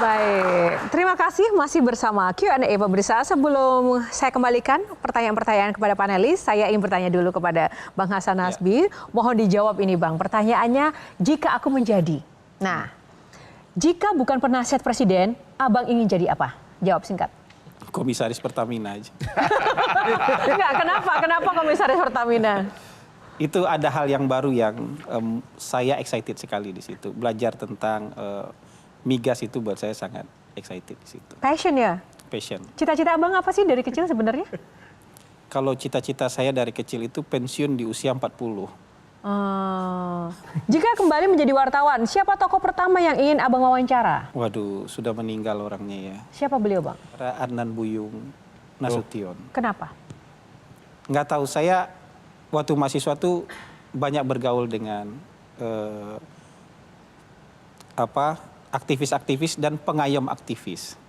Baik, terima kasih masih bersama Q&A pemirsa. Sebelum saya kembalikan pertanyaan-pertanyaan kepada panelis, saya ingin bertanya dulu kepada Bang Hasan Hasbi. Mohon dijawab ini Bang, pertanyaannya jika aku menjadi. Nah, jika bukan penasihat presiden, Abang ingin jadi apa? Jawab singkat. Komisaris Pertamina aja. Enggak, kenapa komisaris Pertamina? Itu ada hal yang baru yang saya excited sekali di situ. Belajar tentang migas itu buat saya sangat excited di situ. Passion ya? Passion. Cita-cita Abang apa sih dari kecil sebenarnya? Kalau cita-cita saya dari kecil itu pensiun di usia 40. Jika kembali menjadi wartawan, siapa tokoh pertama yang ingin Abang wawancara? Waduh, sudah meninggal orangnya ya. Siapa beliau Bang? Adnan Buyung Nasution. Kenapa? Nggak tahu, saya waktu mahasiswa tuh banyak bergaul dengan aktivis-aktivis dan pengayom aktivis.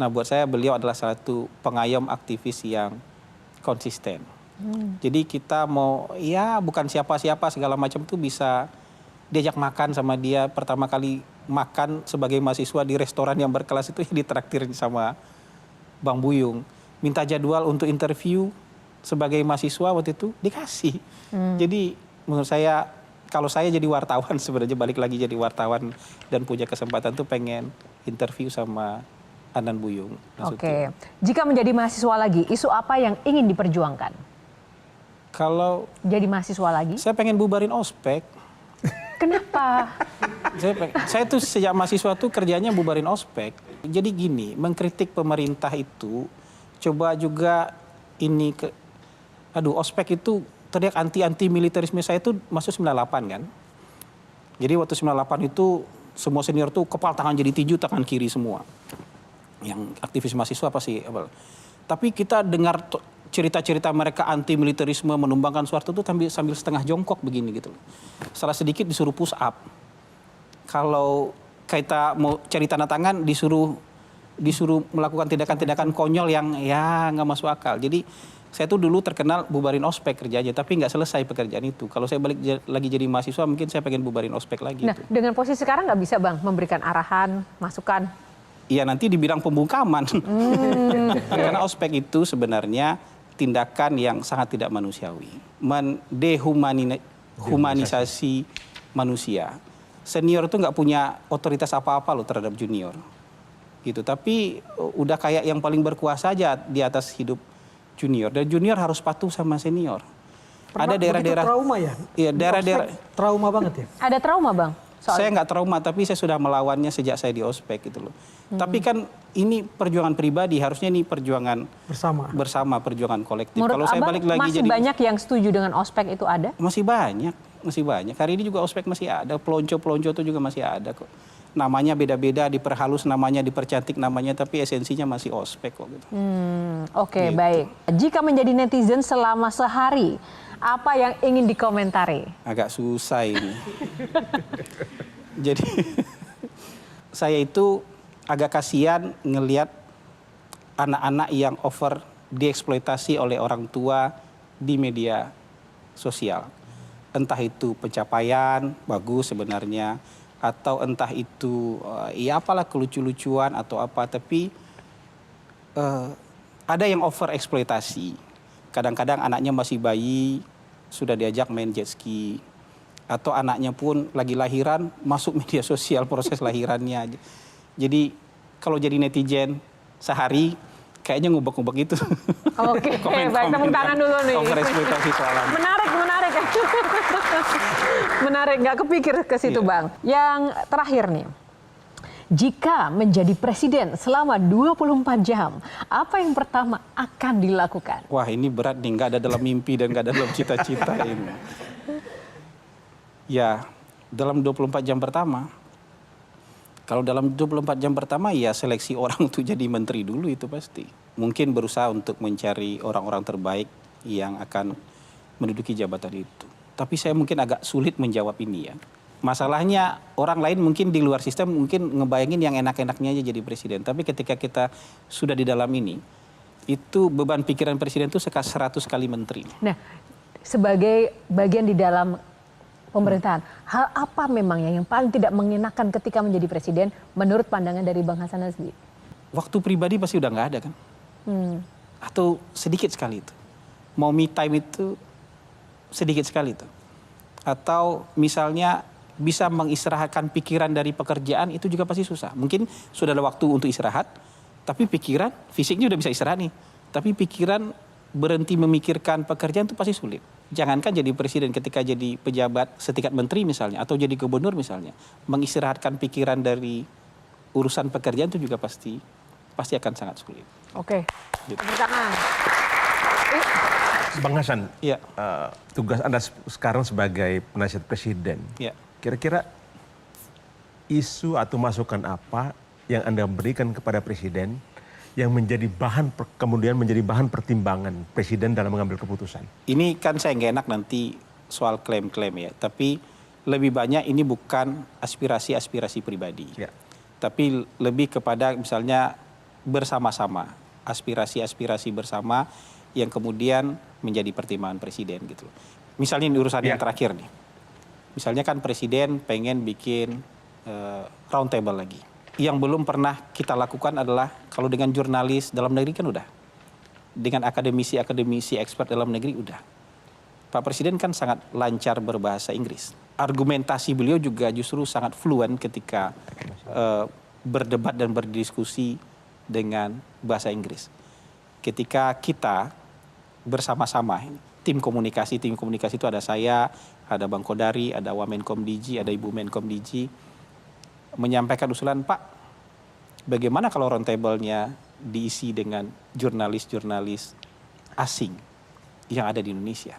Nah, buat saya beliau adalah salah satu pengayom aktivis yang konsisten. Jadi kita mau, ya bukan siapa-siapa segala macam tuh bisa diajak makan sama dia. Pertama kali makan sebagai mahasiswa di restoran yang berkelas itu ditraktir sama Bang Buyung. Minta jadwal untuk interview sebagai mahasiswa waktu itu dikasih. Jadi menurut saya, kalau saya jadi wartawan sebenarnya balik lagi jadi wartawan dan punya kesempatan tuh pengen interview sama Adnan Buyung. Oke, jika menjadi mahasiswa lagi, isu apa yang ingin diperjuangkan? Kalau jadi mahasiswa lagi? Saya pengen bubarin ospek. Kenapa? Saya tuh sejak mahasiswa tuh kerjanya bubarin ospek. Jadi gini, mengkritik pemerintah itu, coba juga ini ospek itu teriak anti militerisme. Saya itu masuk 98 kan. Jadi waktu 98 itu semua senior tuh kepala tangan jadi tinju, tangan kiri semua. Yang aktivis mahasiswa pasti. Tapi kita dengar cerita-cerita mereka anti militerisme, menumbangkan Soeharto tuh sambil setengah jongkok begini gitu. Salah sedikit disuruh push up. Kalau kita mau cari tanda tangan disuruh melakukan tindakan-tindakan konyol yang ya nggak masuk akal. Jadi saya tuh dulu terkenal bubarin ospek kerjanya, tapi nggak selesai pekerjaan itu. Kalau saya balik lagi jadi mahasiswa, mungkin saya pengen bubarin ospek lagi. Nah, dengan posisi sekarang nggak bisa Bang memberikan arahan, masukan? Iya, nanti dibilang pembungkaman. Karena ospek itu sebenarnya tindakan yang sangat tidak manusiawi. Mendehumanisasi manusia. Senior itu nggak punya otoritas apa-apa loh terhadap junior. Gitu. Tapi udah kayak yang paling berkuasa aja di atas hidup junior, dan junior harus patuh sama senior. Ada daerah-daerah trauma ya? Iya, daerah-daerah trauma banget ya? Ada trauma Bang? Saya nggak trauma, tapi saya sudah melawannya sejak saya di ospek gitu loh. Tapi kan ini perjuangan pribadi, harusnya ini perjuangan bersama perjuangan kolektif. Menurut kalau saya balik lagi masih banyak yang setuju dengan ospek itu ada? Masih banyak. Hari ini juga ospek masih ada, pelonco-pelonco itu juga masih ada kok. Namanya beda-beda, diperhalus namanya, dipercantik namanya, tapi esensinya masih ospek kok. Gitu. Oke, Gitu. baik. Jika menjadi netizen selama sehari, apa yang ingin dikomentari? Agak susah ini. Jadi saya itu agak kasihan ngelihat anak-anak yang over dieksploitasi oleh orang tua di media sosial. Entah itu pencapaian, bagus sebenarnya, atau entah itu ya apalah kelucu-lucuan atau apa, tapi ada yang over eksploitasi. Kadang-kadang anaknya masih bayi sudah diajak main jet ski, atau anaknya pun lagi lahiran masuk media sosial proses lahirannya. Jadi kalau jadi netizen sehari kayaknya ngubek-ngubek itu. Oke, baik, tepuk tangan dulu nih. Over eksploitasi soalan. Menarik. Menarik, nggak kepikir ke situ Bang. Yang terakhir nih, jika menjadi presiden selama 24 jam, apa yang pertama akan dilakukan? Wah, ini berat nih, nggak ada dalam mimpi dan nggak ada dalam cita-cita ini. Ya, dalam 24 jam pertama, kalau dalam 24 jam pertama ya seleksi orang untuk jadi menteri dulu itu pasti. Mungkin berusaha untuk mencari orang-orang terbaik yang akan menduduki jabatan itu. Tapi saya mungkin agak sulit menjawab ini ya. Masalahnya orang lain mungkin di luar sistem mungkin ngebayangin yang enak-enaknya aja jadi presiden. Tapi ketika kita sudah di dalam ini, itu beban pikiran presiden itu 100 kali menteri. Nah, sebagai bagian di dalam pemerintahan. Hal apa memang yang paling tidak mengenakan ketika menjadi presiden menurut pandangan dari Bang Hasan Nazbi? Waktu pribadi pasti udah nggak ada kan? Atau sedikit sekali itu. Mau me time itu sedikit sekali itu. Atau misalnya bisa mengistirahatkan pikiran dari pekerjaan itu juga pasti susah. Mungkin sudah ada waktu untuk istirahat, tapi pikiran, fisiknya udah bisa istirahat nih. Tapi pikiran berhenti memikirkan pekerjaan itu pasti sulit. Jangankan jadi presiden, ketika jadi pejabat setingkat menteri misalnya, atau jadi gubernur misalnya, mengistirahatkan pikiran dari urusan pekerjaan itu juga pasti akan sangat sulit. Oke, Gitu. tepuk tangan. Bang Hasan, Iya. tugas Anda sekarang sebagai penasihat presiden, Iya. kira-kira isu atau masukan apa yang Anda berikan kepada presiden yang menjadi kemudian menjadi bahan pertimbangan presiden dalam mengambil keputusan? Ini kan saya nggak enak nanti soal klaim-klaim ya, tapi lebih banyak ini bukan aspirasi-aspirasi pribadi, Ya. tapi lebih kepada misalnya bersama-sama, aspirasi-aspirasi bersama yang kemudian menjadi pertimbangan presiden gitu. Misalnya ini urusan yang terakhir nih, misalnya kan presiden pengen bikin round table lagi. Yang belum pernah kita lakukan adalah kalau dengan jurnalis dalam negeri kan udah. Dengan akademisi expert dalam negeri udah. Pak Presiden kan sangat lancar berbahasa Inggris. Argumentasi beliau juga justru sangat fluent ketika berdebat dan berdiskusi dengan bahasa Inggris. Ketika kita bersama-sama, tim komunikasi itu ada saya, ada Bang Kodari, ada Wamenkom DG, ada Ibu Menkom DG, menyampaikan usulan, Pak, bagaimana kalau roundtable-nya diisi dengan jurnalis-jurnalis asing yang ada di Indonesia.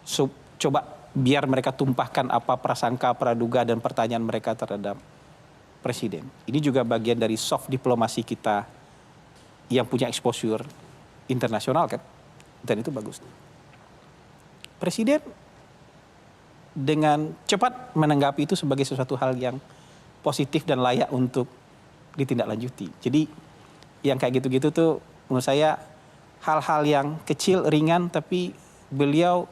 So, coba biar mereka tumpahkan apa prasangka, praduga, dan pertanyaan mereka terhadap presiden. Ini juga bagian dari soft diplomasi kita yang punya exposure internasional kan. Dan itu bagus. Presiden dengan cepat menanggapi itu sebagai sesuatu hal yang positif dan layak untuk ditindaklanjuti. Jadi yang kayak gitu-gitu tuh menurut saya hal-hal yang kecil, ringan, tapi beliau,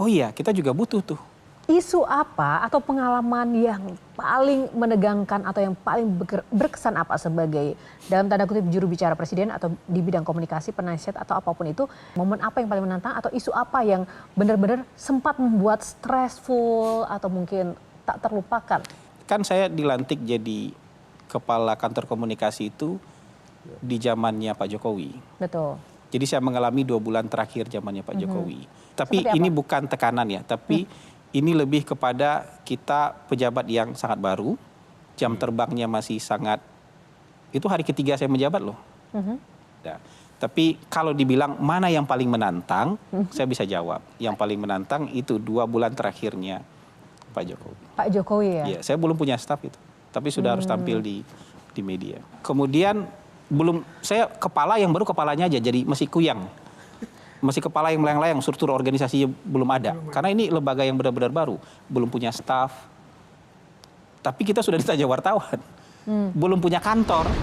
oh iya kita juga butuh tuh. Isu apa atau pengalaman yang paling menegangkan atau yang paling berkesan apa sebagai dalam tanda kutip juru bicara presiden atau di bidang komunikasi, penasihat atau apapun itu, momen apa yang paling menantang atau isu apa yang benar-benar sempat membuat stressful atau mungkin tak terlupakan? Kan saya dilantik jadi kepala kantor komunikasi itu di zamannya Pak Jokowi. Betul. Jadi saya mengalami 2 bulan terakhir zamannya Pak Jokowi. Tapi Seperti ini apa? bukan tekanan ya, tapi ini lebih kepada kita pejabat yang sangat baru, jam terbangnya masih sangat, itu hari ketiga saya menjabat loh. Nah, tapi kalau dibilang mana yang paling menantang, saya bisa jawab. Yang paling menantang itu 2 bulan terakhirnya Pak Jokowi. Pak Jokowi ya? Iya, saya belum punya staf itu, tapi sudah harus tampil di media. Kemudian saya kepala yang baru kepalanya aja, jadi masih kuyang. Masih kepala yang melayang-layang, struktur organisasinya belum ada. Karena ini lembaga yang benar-benar baru, belum punya staf. Tapi kita sudah ditanya wartawan, belum punya kantor.